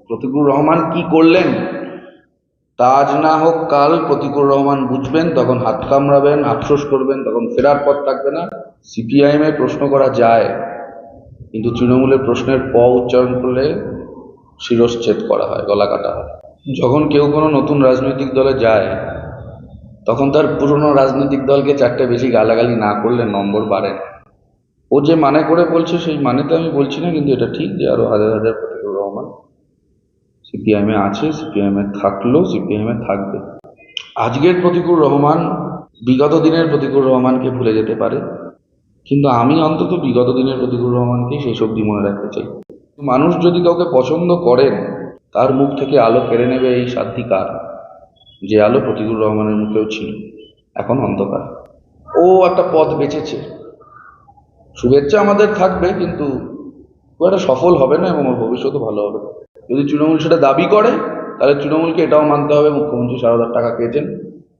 প্রতিকুর রহমান কি করলেন তা আজ না হোক কাল প্রতিকুর রহমান বুঝবেন, তখন হাত কামড়াবেন, আফসোস করবেন, তখন ফেরার পথ থাকবে না। সিপিআইএম এ প্রশ্ন করা যায়, কিন্তু তৃণমূলের প্রশ্নের প উচ্চারণ করলে শিরশ্ছেদ করা হয়, গলা কাটা হয়। যখন কেউ কোনো নতুন রাজনৈতিক দলে যায় তখন তার পুরনো রাজনৈতিক দলকে চারটে বেশি গালাগালি না করলে নম্বর বাড়ে না। ও যে মানে করে বলছে সেই মানেতে আমি বলছি না, কিন্তু এটা ঠিক যে আরো হাজার হাজার প্রতিকুর রহমান সিপিআইএম এ আছে, সিপিআইএম এ থাকলো, সিপিআইএম এ থাকবে। আজকের প্রতিকুর রহমান বিগত দিনের প্রতিকুর রহমানকে ভুলে যেতে পারে, কিন্তু আমি অন্তত বিগত দিনের প্রতিকুর রহমানকে সেই সবজি মনে রাখতে চাই। মানুষ যদি কাউকে পছন্দ করেন তার মুখ থেকে আলো কেড়ে নেবে এই সাধ্বিকার, যে আলো প্রতিকুর রহমানের মুখেও ছিল, এখন অন্ধকার। ও একটা পথ বেঁচেছে, শুভেচ্ছা আমাদের থাকবে, কিন্তু খুব একটা সফল হবে না এবং ওর ভবিষ্যৎও ভালো হবে না। যদি তৃণমূল সেটা দাবি করে তাহলে তৃণমূলকে এটাও মানতে হবে মুখ্যমন্ত্রী 7,000 টাকা পেয়েছেন।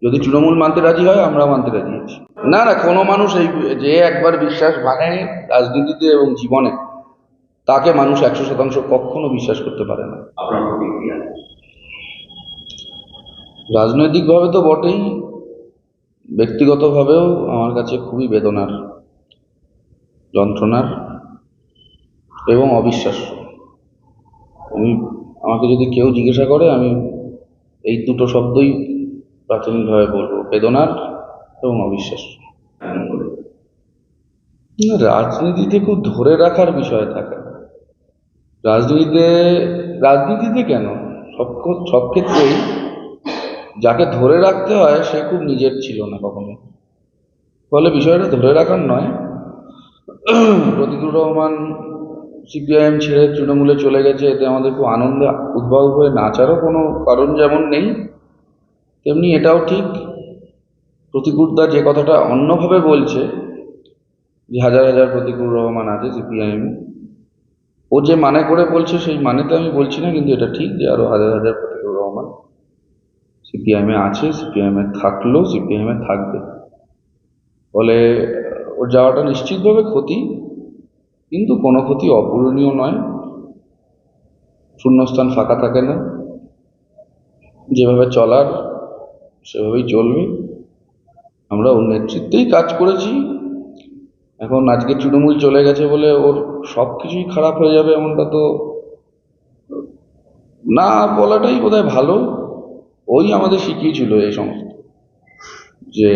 যদি তৃণমূল মানতে রাজি হয় আমরা মানতে রাজি আছি। না না, কোনো মানুষ এই যে একবার বিশ্বাস ভাঙে রাজনীতিতে এবং জীবনে, তাকে মানুষ 100% কখনো বিশ্বাস করতে পারে না। আপনার প্রতিক্রিয়া? রাজনৈতিকভাবে তো বটেই, ব্যক্তিগতভাবেও আমার কাছে খুবই বেদনার, যন্ত্রণার এবং অবিশ্বাস্য। আমাকে যদি কেউ জিজ্ঞাসা করে আমি এই দুটো শব্দই প্রাথমিকভাবে বলবো, বেদনার এবং অবিশ্বাস্য। রাজনীতিতে খুব ধরে রাখার বিষয় থাকে। রাজনীতিতে রাজনীতিতে কেন, সব ক্ষেত্রেই যাকে ধরে রাখতে হয় সে খুব নিজের ছিল না কখনো, ফলে বিষয়টা ধরে রাখার নয়। প্রতিকুর রহমান সিপিআইএম ছেড়ে তৃণমূলে চলে গেছে, এতে আমাদের খুব আনন্দে উদ্ভাবক হয়ে নাচারও কোনো কারণ যেমন নেই, তেমনি এটাও ঠিক প্রতিকুরদা যে কথাটা অন্যভাবে বলছে যে হাজার হাজার প্রতিকুর রহমান আছে সিপিআইএম, ও যে মানে করে বলছে সেই মানেতে আমি বলছি না, কিন্তু এটা ঠিক যে আরো হাজার হাজার প্রতিকুর রহমান সিপিআইএম এ আছে, সিপিআইএম এ থাকলো, সিপিআইএম এ থাকবে। ফলে ওর যাওয়াটা নিশ্চিতভাবে ক্ষতি, কিন্তু কোনো ক্ষতি অপূরণীয় নয়। শূন্যস্থান ফাঁকা থাকে না, যেভাবে চলার সেভাবেই চলবে। আমরা ওর নেতৃত্বেই কাজ করেছি, এখন আজকে তৃণমূল চলে গেছে বলে ওর সব কিছুই খারাপ হয়ে যাবে এমনটা তো না বলাটাই বোধহয় ভালো। ওই আমাদের শিখিয়েছিল এই সমস্ত, যে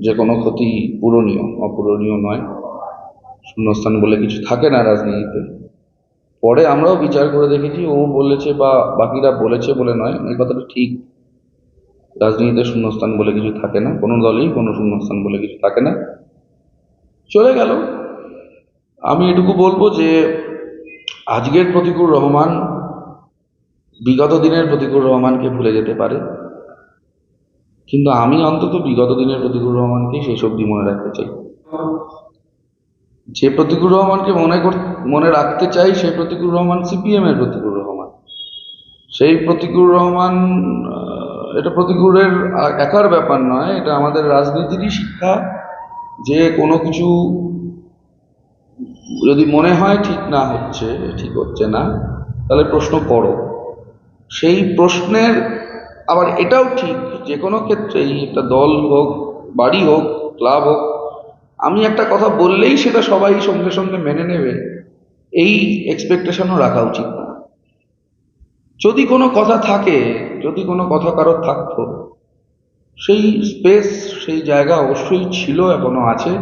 যে কোনো ক্ষতি পূরণীয়, অপূরণীয় নয়। শূন্যস্থান বলে কিছু থাকে না রাজনীতিতে। পরে আমরাও বিচার করে দেখেছি, ও বলেছে বা বাকিরা বলেছে বলে নয়, এই কথাটা ঠিক। রাজনীতিতে শূন্যস্থান বলে কিছু থাকে না, কোনো দলেই কোনো শূন্যস্থান বলে কিছু থাকে না। চলে গেল। আমি এটুকু বলবো যে আজকের প্রতিকুর রহমান বিগত দিনের প্রতিকুর রহমানকে ভুলে যেতে পারে, কিন্তু আমি অন্তত বিগত দিনের প্রতিকুর রহমানকে সেই সবজি মনে রাখতে চাই। যে প্রতিকুর রহমানকে মনে রাখতে চাই সেই প্রতিকুর রহমান সিপিএম এর প্রতিকুর রহমান। সেই প্রতিকুর রহমান, এটা প্রতিকুরের একার ব্যাপার নয়, এটা আমাদের রাজনীতিরই শিক্ষা, যে কোনো কিছু যদি মনে হয় ঠিক না হচ্ছে, ঠিক হচ্ছে না, তাহলে প্রশ্ন করো। সেই প্রশ্নের আবার এটাও ঠিক, যে কোনো ক্ষেত্রেই একটা দল হোক, বাড়ি হোক, ক্লাব হোক, আমি একটা কথা বললেই সেটা সবাই সঙ্গে সঙ্গে মেনে নেবে এই এক্সপেকটেশনও রাখা উচিত না। যদি কোনো কথা থাকে, যদি কোনো কথা কারোর থাকতো, সেই স্পেস, সেই জায়গা অবশ্যই ছিল, এখনো আছে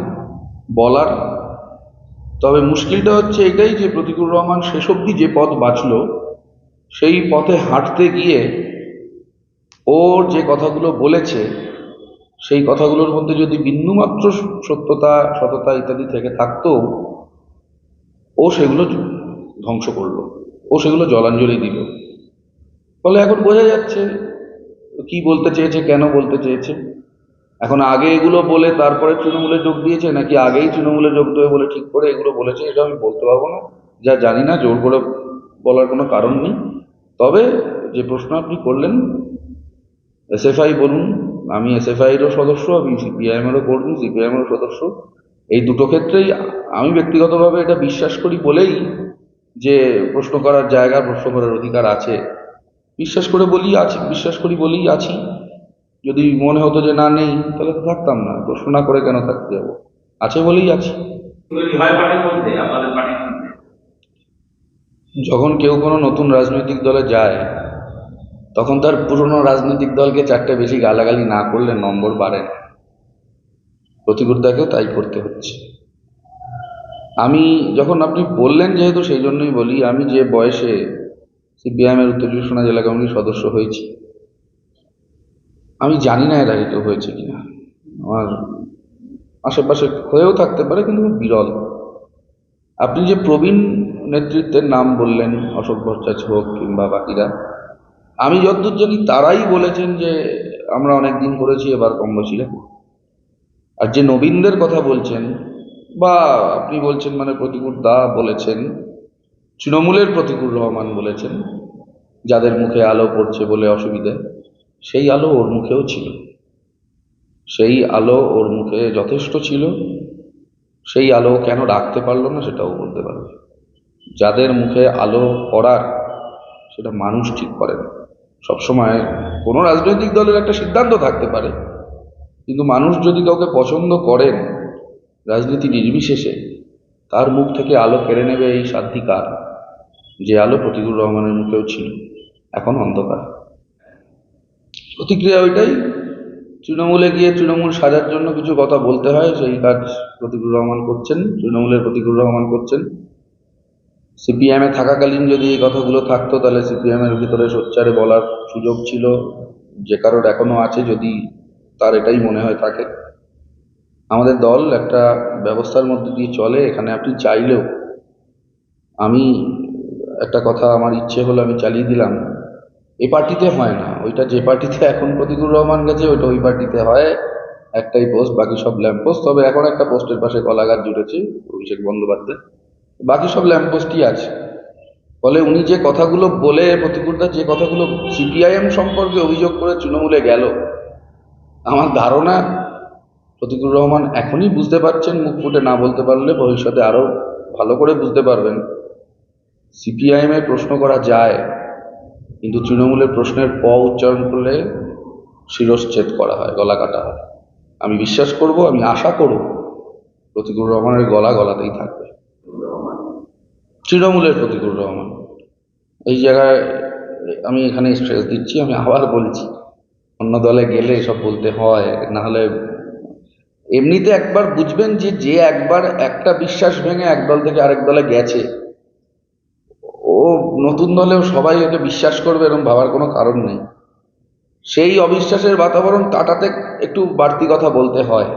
বলার। তবে মুশকিলটা হচ্ছে এটাই যে প্রতিকুর রহমান শেষ অবধি যে পথ বাঁচলো, সেই পথে হাঁটতে গিয়ে ওর যে কথাগুলো বলেছে সেই কথাগুলোর মধ্যে যদি বিন্দুমাত্র সত্যতা, সততা ইত্যাদি থেকে থাকতো, ও সেগুলো ধ্বংস করলো, ও সেগুলো জলাঞ্জলি দিল। ফলে এখন বোঝা যাচ্ছে কি বলতে চেয়েছে, কেন বলতে চেয়েছে। এখন আগে এগুলো বলে তারপরে তৃণমূলে যোগ দিয়েছে, নাকি আগেই তৃণমূলে যোগ দেবে বলে ঠিক করে এগুলো বলেছে, এটা আমি বলতে পারবো না, যা জানি না, জোর করে বলার কোনো কারণ নেই। তবে যে প্রশ্ন আপনি করলেন, এসএফআই বলুন, আমি এসএফআইরও সদস্য, আমি সিপিআইএমেরও কর্মী, সিপিআইএমেরও সদস্য। এই দুটো ক্ষেত্রেই আমি ব্যক্তিগতভাবে এটা বিশ্বাস করি বলেই যে প্রশ্ন করার জায়গা, প্রশ্ন করার অধিকার আছে, বিশ্বাস করি বলেই আছি। যদি মনে হতো যে না নেই, তাহলে তো থাকতাম না, প্রশ্ন না করে কেন থাকতে যাবো, আছে বলেই আছি। যখন কেউ কোনো নতুন রাজনৈতিক দলে যায়, তখন তার পুরনো রাজনৈতিক দলকে চারটে বেশি গালাগালি না করলে নম্বর বাড়ে না। প্রতিযোগিতাকেও তাই করতে হচ্ছে। আমি যখন আপনি বললেন যেহেতু, সেই জন্যই বলি, আমি যে বয়সে সিপিআইএমের উত্তর চব্বিশ পরগনা জেলা কমিটির সদস্য হয়েছি, আমি জানি না এর আগে কেউ হয়েছে কিনা। আমার আশেপাশে হয়েও থাকতে পারে, কিন্তু খুব বিরল। আপনি যে প্রবীণ নেতৃত্বের নাম বললেন, অশোক ভট্টাচার্য হোক কিংবা বাকিরা, আমি যতদূর জানি তারাই বলেছেন যে আমরা অনেক দিন করেছি, এবার কম বয়সীরা। আর যে নবীনদের কথা বলছেন, বা আপনি বলছেন মানে প্রতিকুর দা বলেছেন, তৃণমূলের প্রতিকুর রহমান বলেছেন, যাদের মুখে আলো পড়ছে বলে অসুবিধে, সেই আলো ওর মুখেও ছিল। সেই আলো ওর মুখে যথেষ্ট ছিল। সেই আলো কেন রাখতে পারলো না সেটাও বলতে পারবে। যাদের মুখে আলো পড়ার, সেটা মানুষ ঠিক করেন। সবসময় কোনো রাজনৈতিক দলের একটা সিদ্ধান্ত থাকতে পারে, কিন্তু মানুষ যদি কাউকে পছন্দ করেন, রাজনীতি নির্বিশেষে, তার মুখ থেকে আলো কেড়ে নেবে এই সাধ্যি কার? যে আলো প্রতিকুর রহমানের মুখেও ছিল, এখন অন্ধকার। প্রতিক্রিয়া ওইটাই, তৃণমূলে গিয়ে তৃণমূল সাজার জন্য কিছু কথা বলতে হয়, সেই কাজ প্রতিকুর রহমান করছেন, তৃণমূলের প্রতিকুর রহমান করছেন। সিপিএমে থাকাকালীন যদি এই কথাগুলো থাকতো, তাহলে সিপিএমের ভিতরে সোচ্চারে বলার সুযোগ ছিল, যে কারোর এখনো আছে, যদি তার এটাই মনে হয় থাকে। আমাদের দল একটা ব্যবস্থার মধ্যে দিয়ে চলে, এখানে আপনি চাইলেও, আমি একটা কথা আমার ইচ্ছে হলো আমি চালিয়ে দিলাম, এই পার্টিতে হয় না, ওইটা যে পার্টিতে এখন প্রতিকুর রহমান গেছে ওইটা ওই পার্টিতে হয়। একটাই পোস্ট, বাকি সব ল্যাম্প পোস্ট। তবে এখন একটা পোস্টের পাশে কলা গাছ জুটেছে, অভিষেক বন্দ্যোপাধ্যায়, বাকি সব ল্যাম্প পোস্টই আছে। ফলে উনি যে কথাগুলো বলে, প্রতিকুরদা যে কথাগুলো সিপিআইএম সম্পর্কে অভিযোগ করে তৃণমূলে গেল, আমার ধারণা প্রতিকুর রহমান এখনই বুঝতে পারছেন, মুখ ফুটে না বলতে পারলে ভবিষ্যতে আরো ভালো করে বুঝতে পারবেন। সিপিআইএমে প্রশ্ন করা যায়, কিন্তু তৃণমূলের প্রশ্নের প উচ্চারণ করলে শিরশ্ছেদ করা হয়, গলা কাটা হয়। আমি বিশ্বাস করব, আমি আশা করব, প্রতিকুর রহমানের গলা গলাতেই থাকবে। তৃণমূলের প্রতিকুর রহমান, এই জায়গায় আমি এখানে স্ট্রেস দিচ্ছি, আমি আবার বলছি, অন্য দলে গেলে এসব বলতে হয়, না হলে এমনিতে একবার বুঝবেন যে যে একবার একটা বিশ্বাস ভেঙে এক দল থেকে আরেক দলে গেছে, ও নতুন দলেও সবাই ওকে বিশ্বাস করবে এরকম ভাবার কোনো কারণ নেই। সেই অবিশ্বাসের বাতাবরণ কাটাতে একটু বাড়তি কথা বলতে হয়।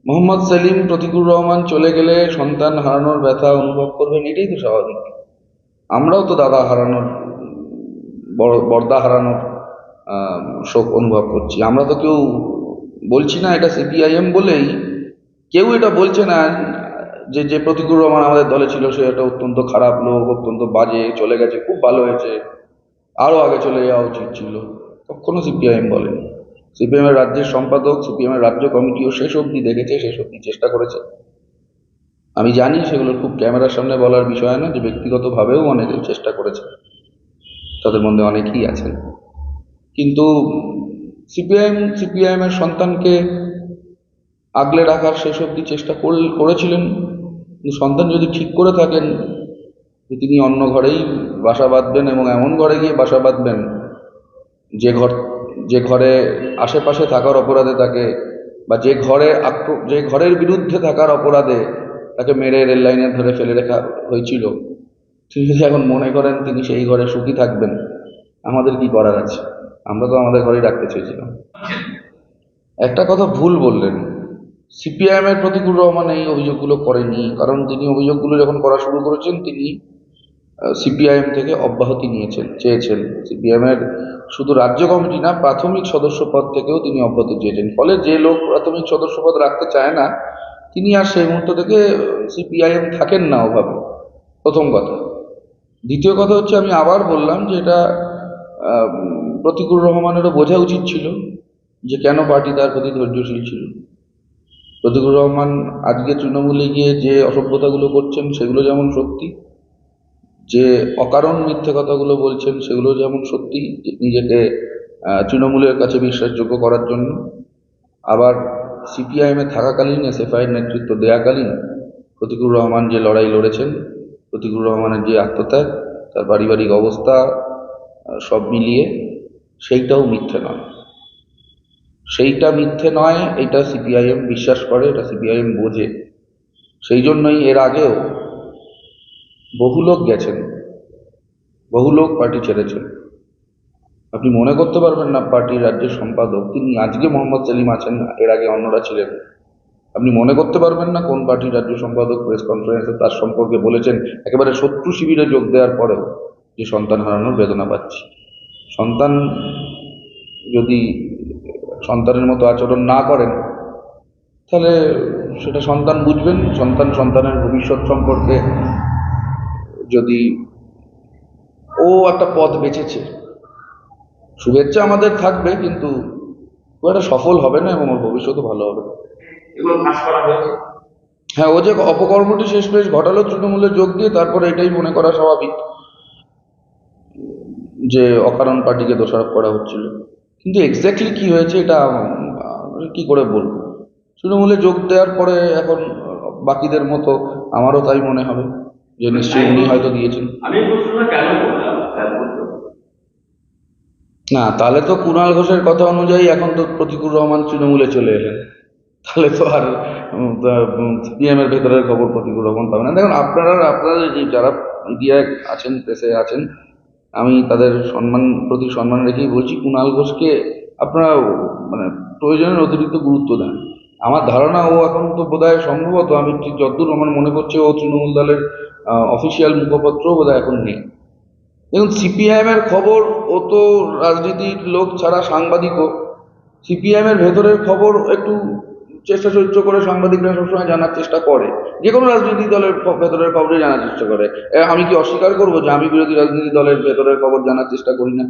মোহাম্মদ সেলিম, প্রতিকুর রহমান চলে গেলে সন্তান হারানোর ব্যথা অনুভব করবেন, এটাই তো স্বাভাবিক। আমরাও তো দাদা হারানোর, বড়দা হারানোর শোক অনুভব করছি। আমরা তো কেউ বলছি না এটা সিপিআইএম বলেই, কেউ এটা বলছে না যে যে প্রতিকুর রহমান আমাদের দলে ছিল সে একটা অত্যন্ত খারাপ লোক, অত্যন্ত বাজে, চলে গেছে খুব ভালো হয়েছে, আরো আগে চলে যাওয়া উচিত ছিল, কখনো সিপিআইএম বলেনি। সিপিএমের রাজ্যের সম্পাদক, সিপিএমের রাজ্য কমিটিও শেষ অবধি দেখেছে, শেষ অবধি চেষ্টা করেছে। আমি জানি সেগুলো খুব ক্যামেরার সামনে বলার বিষয় না, যে ব্যক্তিগতভাবেও অনেকে চেষ্টা করেছে, তাদের মধ্যে অনেকেই আছেন। কিন্তু সিপিআইএমের সন্তানকে আগলে রাখার শেষ অবধি চেষ্টা করেছিলেন। কিন্তু সন্তান যদি ঠিক করে থাকেন যে তিনি অন্য ঘরেই বাসা বাঁধবেন, এবং এমন ঘরে গিয়ে বাসা বাঁধবেন যে ঘরে আশেপাশে থাকার অপরাধে তাকে, বা যে ঘরের বিরুদ্ধে থাকার অপরাধে তাকে মেরে রেল লাইনে ধরে ফেলে রাখা হয়েছিল, তিনি যদি এখন মনে করেন তিনি সেই ঘরে সুখী থাকবেন, আমাদের কি করার আছে? আমরা তো আমাদের ঘরেই রাখতে চেয়েছিলাম। একটা কথা ভুল বললেন, সিপিআইএমের প্রতিকুর রহমান এই অভিযোগগুলো করেনি, কারণ তিনি অভিযোগগুলো যখন করা শুরু করেছেন, তিনি সিপিআইএম থেকে অব্যাহতি চেয়েছেন। সিপিআইএমের শুধু রাজ্য কমিটি না, প্রাথমিক সদস্য পদ থেকেও তিনি অব্যাহতি চেয়েছেন। ফলে যে লোক প্রাথমিক সদস্য পদ রাখতে চায় না, তিনি আর সেই মুহূর্ত থেকে সিপিআইএম থাকেন না ওভাবে, প্রথম কথা। দ্বিতীয় কথা হচ্ছে, আমি আবার বললাম যে এটা প্রতিকুর রহমানেরও বোঝা উচিত ছিল যে কেন পার্টি তার প্রতি ধৈর্যশীল ছিল। প্রতিকুর রহমান আজকে তৃণমূলে গিয়ে যে অসভ্যতাগুলো করছেন সেগুলো যেমন সত্যি, যে অকারণ মিথ্যে কথাগুলো বলছেন সেগুলো যেমন সত্যি, নিজেকে তৃণমূলের কাছে বিশ্বাসযোগ্য করার জন্য, আবার সিপিআইএমে থাকাকালীন, এসএফআই এর নেতৃত্ব দেয়াকালীন প্রতিকুর রহমান যে লড়াই লড়েছেন, প্রতিকুর রহমানের যে আত্মত্যাগ, তার পারিবারিক অবস্থা, সব মিলিয়ে সেইটাও মিথ্যে নয়। সেইটা মিথ্যে নয়, এটা সিপিআইএম বিশ্বাস করে, এটা সিপিআইএম বোঝে। সেই জন্যই এর আগেও বহু লোক গেছেন, বহু লোক পার্টি ছেড়েছেন। আপনি মনে করতে পারবেন না পার্টির রাজ্যের সম্পাদক, তিনি আজকে মোহাম্মদ সেলিম আছেন, এর আগে অন্যরা ছিলেন। আপনি মনে করতে পারবেন না কোন পার্টির রাজ্য সম্পাদক প্রেস কনফারেন্সে তার সম্পর্কে বলেছেন, একেবারে শত্রু শিবিরে যোগ দেওয়ার পরেও, যে সন্তান হারানোর বেদনা পাচ্ছি। সন্তান যদি সন্তানের মতো আচরণ না করেন, তাহলে সেটা সন্তান বুঝবেন। সন্তানের ভবিষ্যৎ সম্পর্কে যদি ও একটা পথ বেছেছে, শুভেচ্ছা আমাদের থাকবে, কিন্তু ও একটা সফল হবে না এবং ওর ভবিষ্যৎও ভালো হবে না। এগুলো ফাঁস করা হয়েছে। হ্যাঁ, ও যে অপকর্মটি শেষ পেশ ঘটালো তৃণমূলে যোগ দিয়ে, তারপরে এটাই মনে করা স্বাভাবিক যে অকারণ পার্টিকে দোষারোপ করা হচ্ছিল। কিন্তু এক্স্যাক্টলি কি হয়েছে এটা কি করে বলবো? তৃণমূলে যোগ দেওয়ার পরে এখন বাকিদের মতো আমারও তাই মনে হবে যে নিশ্চয়ই উনি হয়তো দিয়েছেন। আমি প্রশ্নটা কেন করলাম খেয়াল করতে হবে। না, তাহলে তো কুণাল ঘোষের কথা অনুযায়ী এখন তো প্রতিকুর রহমান তৃণমূলে চলে এলেন, তাহলে তো আর সিপিএম এর ভেতরের খবর প্রতিকুর রহমান পাবে না। দেখুন, আপনারা যে যারা মিডিয়ায় আছেন, প্রেসে আছেন, আমি তাদের প্রতি সম্মান রেখেই বলছি, কুণাল ঘোষকে আপনারা মানে প্রয়োজনের অতিরিক্ত গুরুত্ব দেন। আমার ধারণা ও এখন তো বোধহয় সম্ভবত, আমি ঠিক যতদূর আমার মনে করছে, ও তৃণমূল দলের অফিসিয়াল মুখপত্রও বোধহয় এখন নেই। দেখুন, সিপিআইএম এর খবর, ও তো রাজনীতির লোক ছাড়া সাংবাদিকও। সিপিআইএম এর ভেতরের খবর একটু চেষ্টা চরিত্র করে সাংবাদিকরা সবসময় জানার চেষ্টা করে, যে কোনো রাজনৈতিক দলের ভেতরের খবরই জানার চেষ্টা করে। আমি কি অস্বীকার করবো যে আমি বিরোধী রাজনৈতিক দলের ভেতরের খবর জানার চেষ্টা করি না,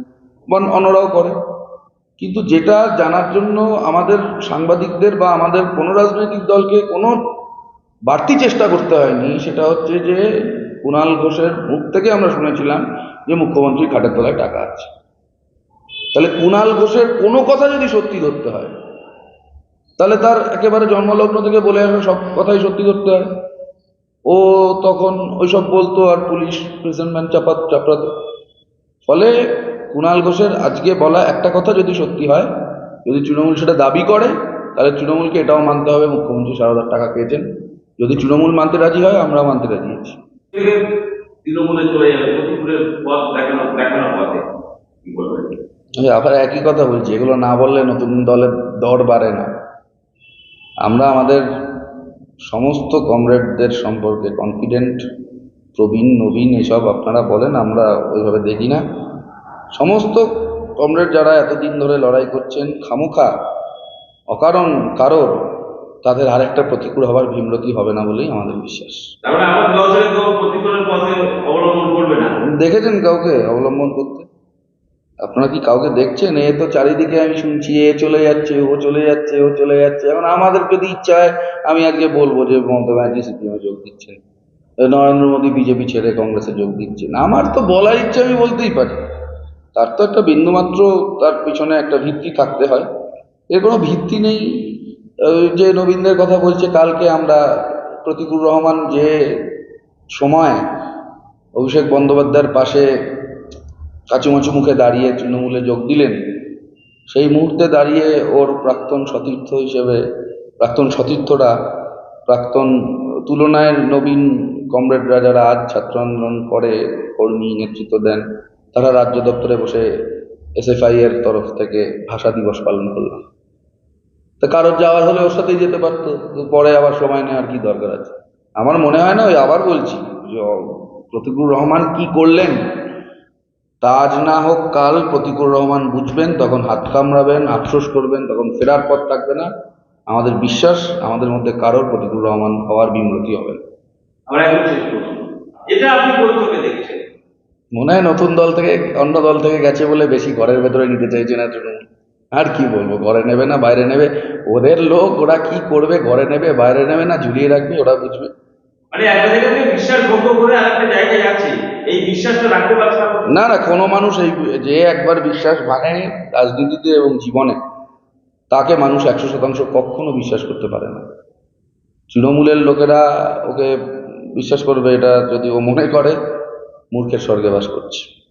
বা অন্যরাও করে। কিন্তু যেটা জানার জন্য আমাদের সাংবাদিকদের বা আমাদের কোনো রাজনৈতিক দলকে কোনো বাড়তি চেষ্টা করতে হয়নি, সেটা হচ্ছে যে কুণাল ঘোষের মুখ থেকে আমরা শুনেছিলাম যে মুখ্যমন্ত্রীর খাটের তলায় টাকা আছে। তাহলে কুণাল ঘোষের কোনো কথা যদি সত্যি ধরতে হয়, তাহলে তার একেবারে জন্মলগ্ন থেকে বলে আসা সব কথাই সত্যি ধরতে হয়। ও তখন ওইসব বলতো আর পুলিশ প্রিজনম্যান চাপড়াতো। ফলে কুণাল ঘোষের আজকে বলা একটা কথা যদি সত্যি হয়, যদি তৃণমূল সেটা দাবি করে, তাহলে তৃণমূলকে এটাও মানতে হবে মুখ্যমন্ত্রী সারদার টাকা খেয়েছেন। যদি তৃণমূল মানতে রাজি হয়, আমরা মানতে রাজি আছি। থেকে তৃণমূলে চলে যাবে প্রতিপুরের পথ দেখানো পথে কি বলবেন? আমি আবার একই কথা বলছি, এগুলো না বললে নতুন দলের দর বাড়ে না। আমরা আমাদের সমস্ত কমরেডদের সম্পর্কে কনফিডেন্ট। প্রবীণ নবীন এসব আপনারা বলেন, আমরা ওইভাবে দেখি না। সমস্ত কমরেড যারা এতদিন ধরে লড়াই করছেন খামোখা অকারণ কারোর, তাদের আরেকটা প্রতিকূল হবার ভীমরতি হবে না বলেই আমাদের বিশ্বাস। তারপরে আমার দলকে তো প্রতিপুরের পথে অবলম্বন করবে না। দেখেছেন কাউকে অবলম্বন করতে? আপনারা কি কাউকে দেখছেন? এ তো চারিদিকে আমি শুনছি, এ চলে যাচ্ছে, ও চলে যাচ্ছে, ও চলে যাচ্ছে। এখন আমাদের যদি ইচ্ছা হয়, আমি আজকে বলবো যে মমতা ব্যানার্জি সিপিএমে যোগ দিচ্ছেন, নরেন্দ্র মোদী বিজেপি ছেড়ে কংগ্রেসে যোগ দিচ্ছেন। আমার তো বলার ইচ্ছে, আমি বলতেই পারি। তার তো একটা বিন্দুমাত্র, তার পিছনে একটা ভিত্তি থাকতে হয়। এর কোনো ভিত্তি নেই। ওই যে নবীনদের কথা বলছে, কালকে আমরা প্রতিকুর রহমান যে সময় অভিষেক বন্দ্যোপাধ্যায়ের পাশে কাচুমাচু মুখে দাঁড়িয়ে তৃণমূলে যোগ দিলেন, সেই মুহূর্তে দাঁড়িয়ে ওর প্রাক্তন সতীর্থ হিসেবে, প্রাক্তন সতীর্থরা, প্রাক্তন তুলনায় নবীন কমরেডরা যারা আজ ছাত্র আন্দোলন করে, কর্মী নেতৃত্ব দেন, তারা রাজ্য দপ্তরে বসে এসএফআই এর তরফ থেকে ভাষা দিবস পালন করলাম। তা কারোর যাওয়ার হলে ওর সাথেই যেতে পারতো, তো পরে আবার সময় নেওয়ার কি দরকার আছে? আমার মনে হয় না, ওই আবার বলছি যে প্রতিকুর রহমান কি করলেন, তা আজ না হোক কাল প্রতিকুর রহমান বুঝবেন, তখন হাত কামড়াবেন, আফসোস করবেন, তখন ফেরার পথ থাকবে না। আমাদের বিশ্বাস, আমাদের মধ্যে কারোর প্রতিকুর রহমান হওয়ার বিমূর্তি হবে না। আমরা এখন শেষ প্রশ্ন, এটা আপনি কোন চোখে দেখছেন? মনে হয় নতুন দল থেকে, অন্য দল থেকে গেছে বলে বেশি ঘরের ভেতরে নিতে চাইছে না তৃণমূল। আর কি বলবো, ঘরে নেবে না বাইরে নেবে, ওদের লোক, ওরা কি করবে, ঘরে নেবে বাইরে নেবে না ঝুলিয়ে রাখবে, ওরা বুঝবে। মানে একটা জায়গা থেকে বিশ্বাসযোগ্য করে আরেকটা জায়গায় যাচ্ছে। এই বিশ্বাসটা রাখতে পারছে না? না না, কোনো মানুষ এই যে একবার বিশ্বাস ভাঙে রাজনীতিতে এবং জীবনে, তাকে মানুষ 100% কখনো বিশ্বাস করতে পারে না। তৃণমূলের লোকেরা ওকে বিশ্বাস করবে, এটা যদি ও মনে করে মূর্খের স্বর্গে বাস করছে।